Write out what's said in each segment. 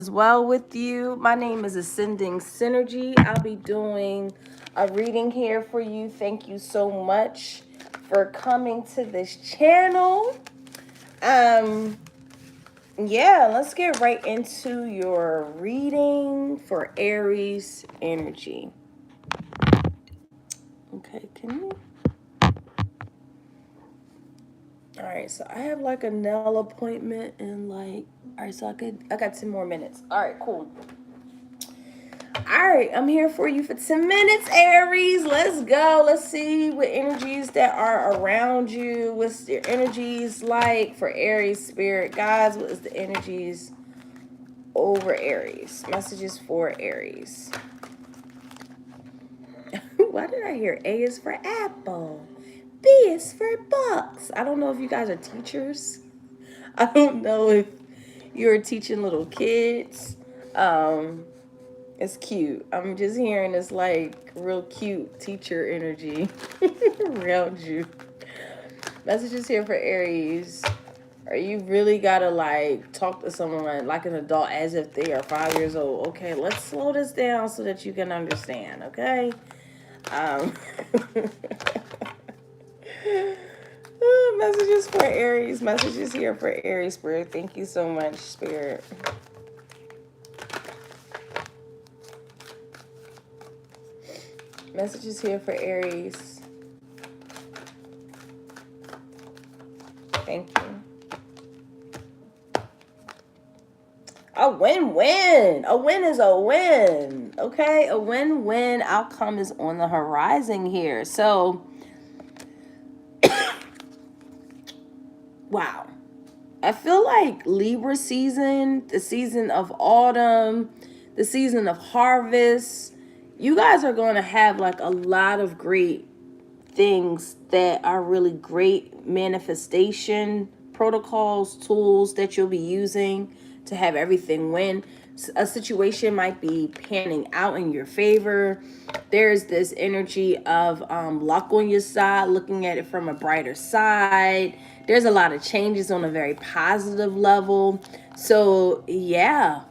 As well with you. My name is Ascending Synergy. I'll be doing a reading here for you. Thank you so much for coming to this channel. Um yeah, let's get right into your reading for Aries energy. Okay, can you? All right, so I have like a nail appointment in like, all right, so I got 10 more minutes. All right, cool. All right, I'm here for you for 10 minutes, Aries. Let's go. Let's see what energies that are around you. What's your energies like for Aries spirit guides? What is the energies over Aries? Messages for Aries. Why did I hear A is for apple? B is for bucks. I don't know if you guys are teachers. I don't know if you're teaching little kids. It's cute. I'm just hearing this like real cute teacher energy around you. Messages here for Aries. Are you really gotta like talk to someone like an adult as if they are 5 years old? Okay, let's slow this down so that you can understand. Okay. Um, Messages for Aries. Messages here for Aries Spirit. Thank you so much, Spirit. Messages here for Aries. Thank you. A win-win. A win is a win. Okay? A win-win outcome is on the horizon here. So, wow. I feel like Libra season, the season of autumn, the season of harvest, you guys are going to have like a lot of great things that are really great manifestation protocols, tools that you'll be using to have everything win. A situation might be panning out in your favor. There's this energy of luck on your side, looking at it from a brighter side. There's a lot of changes on a very positive level. So yeah,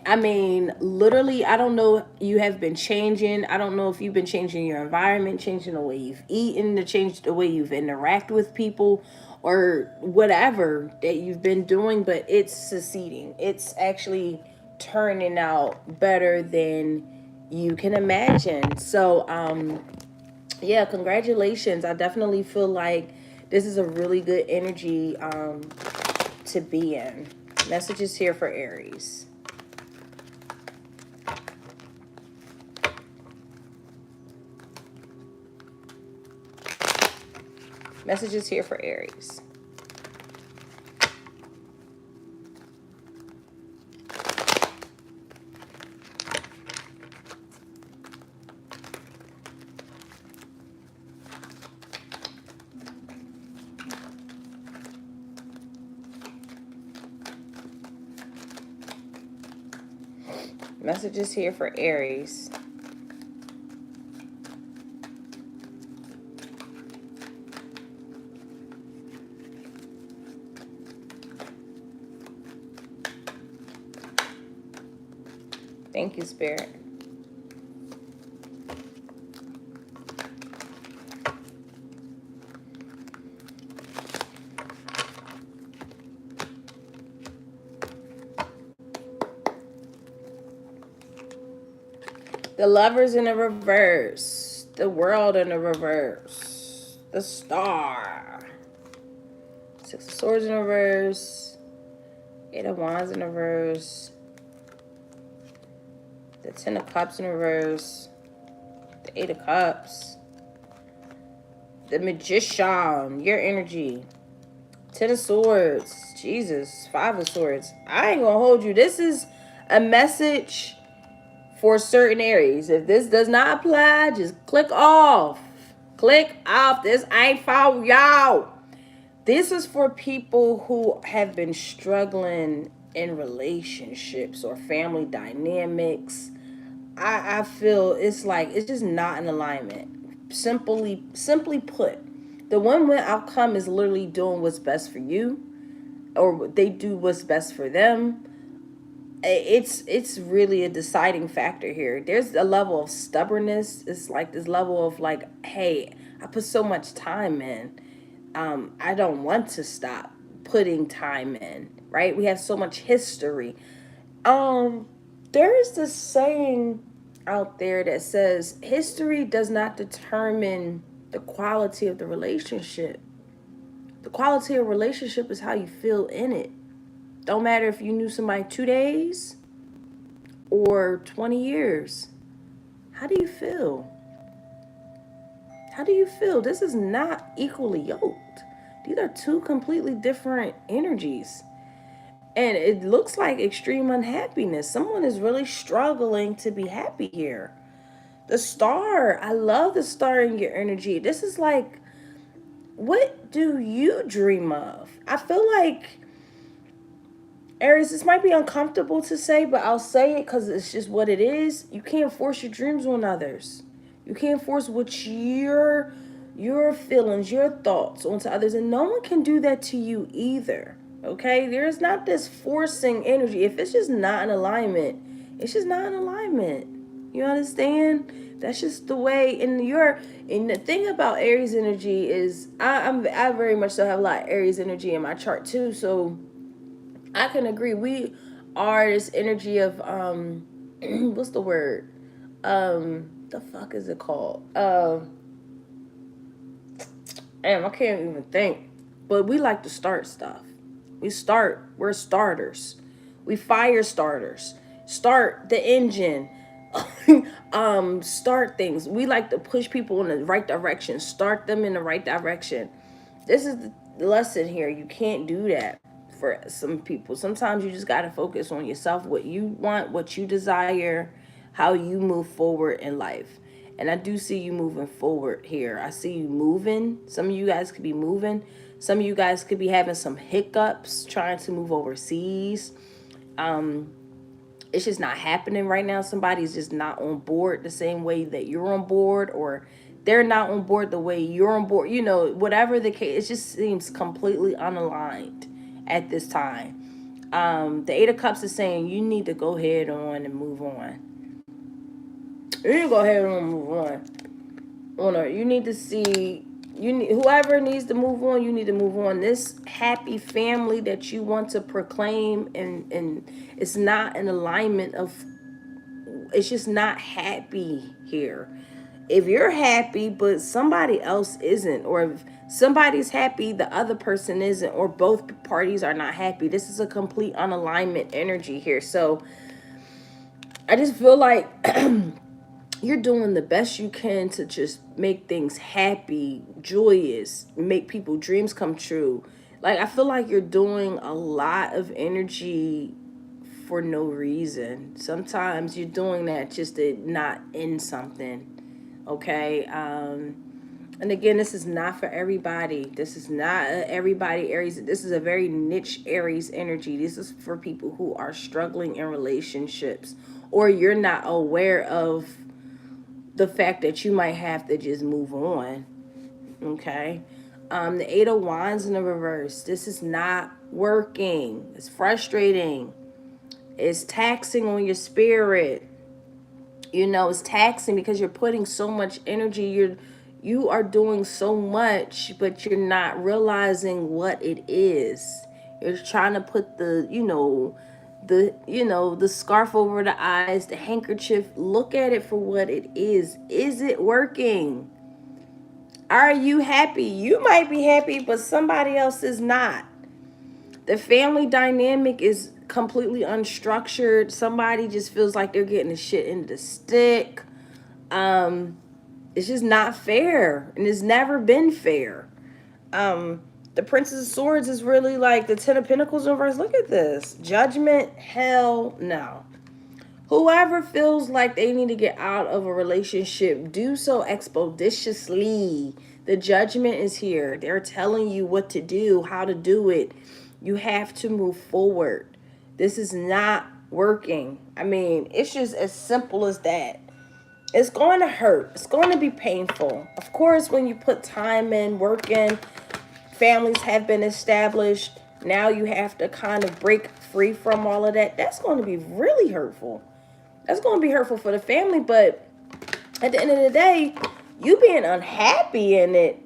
I mean, literally, I don't know. You have been changing. I don't know if you've been changing your environment, changing the way you've eaten, to change the way you've interacted with people, or whatever that you've been doing. But it's succeeding. It's actually turning out better than you can imagine. So, yeah, congratulations. I definitely feel like this is a really good energy to be in. Messages here for Aries. Messages here for Aries. Messages here for Aries. Thank you, Spirit. The Lovers in the reverse. The World in the reverse. The Star. Six of Swords in reverse. Eight of Wands in reverse. The Ten of Cups in reverse. The Eight of Cups. The Magician. Your energy. Ten of Swords. Jesus. Five of Swords. I ain't gonna hold you. This is a message for certain Aries. If this does not apply, just click off. Click off. This ain't for y'all. This is for people who have been struggling in relationships or family dynamics. I feel it's like it's just not in alignment. Simply put, the win-win outcome is literally doing what's best for you, or they do what's best for them. It's really a deciding factor here. There's a level of stubbornness. It's like this level of like, hey, I put so much time in. I don't want to stop putting time in. Right? We have so much history. Um, there is this saying out there that says history does not determine the quality of the relationship. The quality of relationship is how you feel in it. Don't matter if you knew somebody 2 days or 20 years. How do you feel? How do you feel? This is not equally yoked. These are two completely different energies. And it looks like extreme unhappiness. Someone is really struggling to be happy here. The star, I love the star in your energy. This is like, what do you dream of? I feel like Aries, this might be uncomfortable to say, but I'll say it because it's just what it is. You can't force your dreams on others. You can't force what your feelings, your thoughts onto others, and no one can do that to you either. Okay, there's not this forcing energy. If it's just not in alignment, it's just not in alignment. You understand? That's just the way. And the thing about Aries energy is, I very much so have a lot of Aries energy in my chart too. So I can agree. We are this energy of what's the word? The fuck is it called? Damn, I can't even think. But we like to start stuff. We're starters. We fire starters. Start the engine. Start things. We like to push people in the right direction. Start them in the right direction. This is the lesson here. You can't do that for some people. Sometimes you just got to focus on yourself, what you want, what you desire, how you move forward in life. And I do see you moving forward here. I see you moving. Some of you guys could be moving. Some of you guys could be having some hiccups trying to move overseas. It's just not happening right now. Somebody's just not on board the same way that you're on board, or they're not on board the way you're on board. You know, whatever the case, it just seems completely unaligned at this time. The Eight of Cups is saying you need to go ahead on and move on. You need to go ahead and move on. You need to see, whoever needs to move on, you need to move on. This happy family that you want to proclaim, and it's not an alignment of, it's just not happy here. If you're happy but somebody else isn't, or if somebody's happy the other person isn't, or both parties are not happy, this is a complete unalignment energy here. So I just feel like you're doing the best you can to just make things happy, joyous, make people dreams come true. Like, I feel like you're doing a lot of energy for no reason. Sometimes you're doing that just to not end something. Okay. And again, this is not for everybody. This is not everybody Aries. This is a very niche Aries energy. This is for people who are struggling in relationships, or you're not aware of the fact that you might have to just move on. Okay. The Eight of Wands in the reverse. This is not working. It's frustrating. It's taxing on your spirit. You know, it's taxing because you're putting so much energy. You are doing so much, but you're not realizing what it is. You're trying to put the scarf over the eyes, the handkerchief. Look at it for what it is. Is it working? Are you happy? You might be happy, but somebody else is not. The family dynamic is completely unstructured. Somebody just feels like they're getting the shit into the stick. It's just not fair, and it's never been fair. The Princess of Swords is really like the Ten of Pentacles in reverse. Look at this. Judgment, hell no. Whoever feels like they need to get out of a relationship, do so expeditiously. The Judgment is here. They're telling you what to do, how to do it. You have to move forward. This is not working. I mean, it's just as simple as that. It's going to hurt. It's going to be painful. Of course, when you put time in, work in, families have been established. Now you have to kind of break free from all of that. That's going to be really hurtful. That's going to be hurtful for the family, but at the end of the day, you being unhappy in it,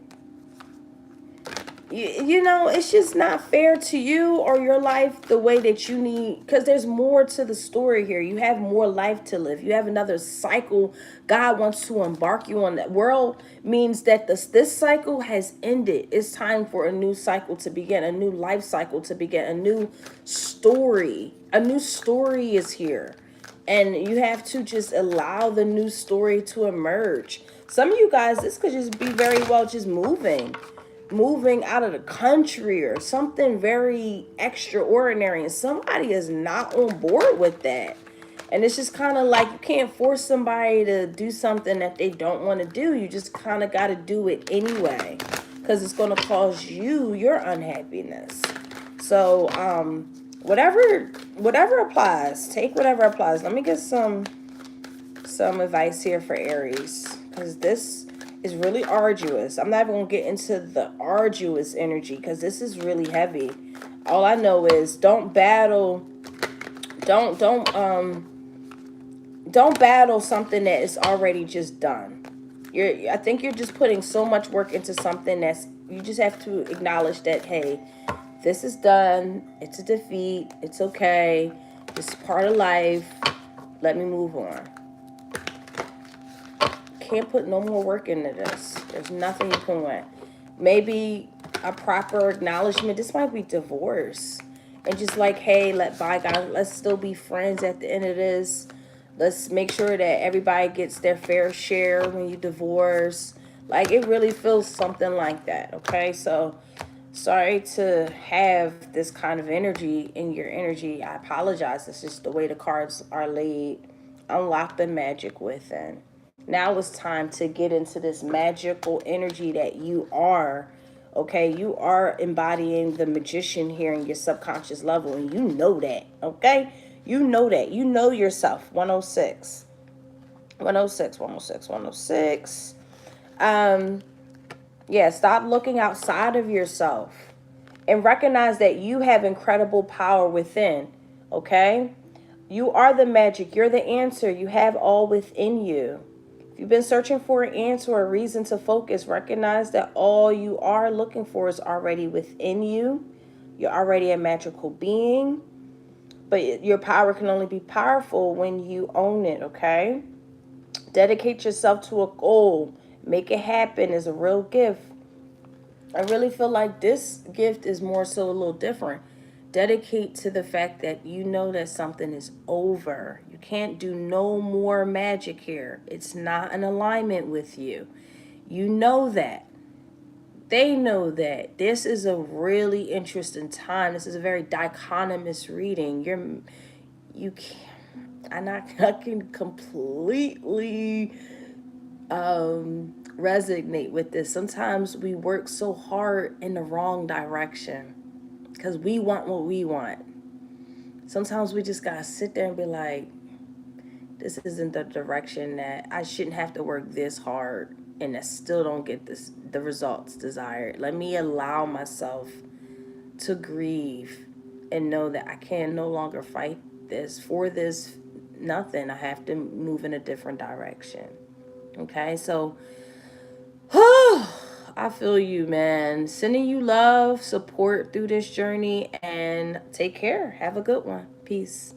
you know, it's just not fair to you or your life the way that you need, because there's more to the story here. You have more life to live. You have another cycle God wants to embark you on. That world means that this cycle has ended. It's time for a new cycle to begin, a new life cycle to begin, a new story. A new story is here, and you have to just allow the new story to emerge. Some of you guys, this could just be very well just moving out of the country or something very extraordinary, and somebody is not on board with that. And it's just kind of like you can't force somebody to do something that they don't want to do. You just kind of got to do it anyway, because it's going to cause you your unhappiness. So whatever applies, take whatever applies. Let me get some advice here for Aries, because this is really arduous. I'm not even gonna get into the arduous energy because this is really heavy. All I know is don't battle, don't battle something that is already just done. I think you're just putting so much work into something that's, you just have to acknowledge that, hey, this is done. It's a defeat. It's okay. This is part of life. Let me move on. Can't put no more work into this. There's nothing you can win. Maybe a proper acknowledgement. This might be divorce. And just like, hey, let bygones, let's still be friends at the end of this. Let's make sure that everybody gets their fair share when you divorce. Like, it really feels something like that, okay? So, sorry to have this kind of energy in your energy. I apologize. It's just the way the cards are laid. Unlock the magic within. Now it's time to get into this magical energy that you are. Okay, you are embodying the magician here in your subconscious level, and you know that. Okay, you know that. You know yourself. 106. 106, 106, 106. Yeah, stop looking outside of yourself and recognize that you have incredible power within. Okay, you are the magic. You're the answer. You have all within you. You've been searching for an answer or a reason to focus. Recognize that all you are looking for is already within you. You're already a magical being, but your power can only be powerful when you own it, okay? Dedicate yourself to a goal. Make it happen is a real gift. I really feel like this gift is more so a little different. Dedicate to the fact that you know that something is over. You can't do no more magic here. It's not in alignment with you. You know that. They know that. This is a really interesting time. This is a very dichotomous reading. You can't, I can completely resonate with this. Sometimes we work so hard in the wrong direction because we want what we want. Sometimes we just gotta sit there and be like, this isn't the direction that I shouldn't have to work this hard and I still don't get the results desired. Let me allow myself to grieve and know that I can no longer fight this for this nothing. I have to move in a different direction. Okay, so I feel you, man. Sending you love, support through this journey, and take care. Have a good one. Peace.